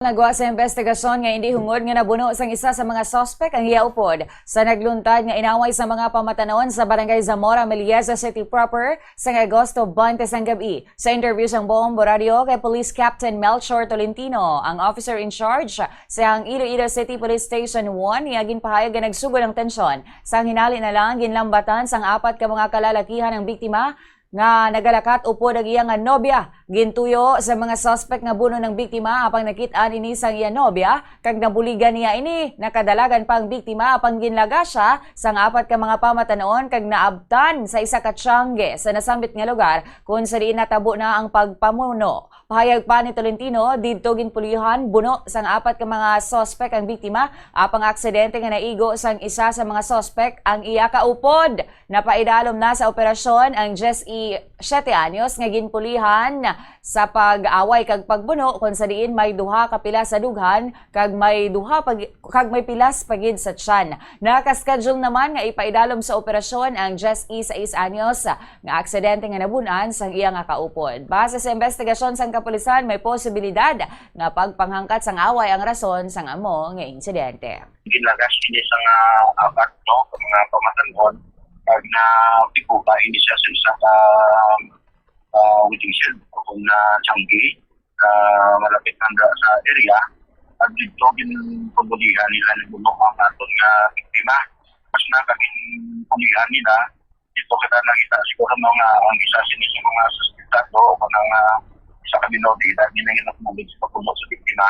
Nagawa sa investigasyon nga hindi hungod nga nabuno sang isa sa mga suspect ang giaupod sa nagluntad nga inaway sa mga pamatanon sa barangay Zamora, Melieza City proper sa Agosto 20 sang gabi. Sa interview sang Bombo Radio kay Police Captain Melchor Tolentino, ang officer in charge sa Iloilo City Police Station 1 niagin pahayag nga nagsugod ang tensyon. Sang hinali na lang ginlambatan sang apat ka mga kalalakihan ng biktima nga nagalakat upod ang iyang nobya. Gintuyo sa mga suspect nga buno ng biktima apang nakit-an ini sang iyang nobya kag nabuligan niya ini nakadalagan pang biktima apang ginlaga siya sang apat ka mga pamatanon kag naabtan sa isa ka tiyangge sa nasambit nga lugar kung sa diin natabo na ang pagpamuno. Pahayag pa ni Tolentino didto ginpulihan buno sang apat ka mga suspect ang biktima apang aksidente nga naigo sang isa sa mga suspect ang iya kaupod. Napaidalom na sa operasyon ang Jesse 7 anyos nga ginpulihan sa pag-away kag pagbuno kung sa diin may duha ka pila sa dughan kag may pilas pagid sa tiyan. Nakaschedule naman nga ipaidalom sa operasyon ang Jesse 6 anyos nga aksidente nga nabunan sang iya nga kaupod. Base sa investigasyon sang kapulisan may posibilidad nga pagpanghangkat sang away ang rason sang amo nga insidente. Ginagas ini sang apat mga pamatanon pag na pikuba ini siya sa isa ka waiting shed kung na tiyanggi malapit nanda sa area at dito ginpulihan nila ni buno ang aton nga biktima. Mas nakaging pulihan nila dito kita nakita siguro mga ang isa sini sa mga suspectado o kanang isa ka binodida ginagin na sa pagpuno sa biktima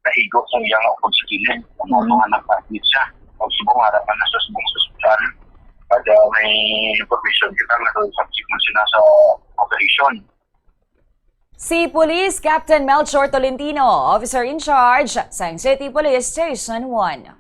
nahigo sa iyang upod sa kilid kung nga nagpapit siya o subong harapan na sa subong hospital. Ada may information kita na subsequent sila sa operation. Si Police Captain Melchor Tolentino, officer in charge sa City Police Station 1.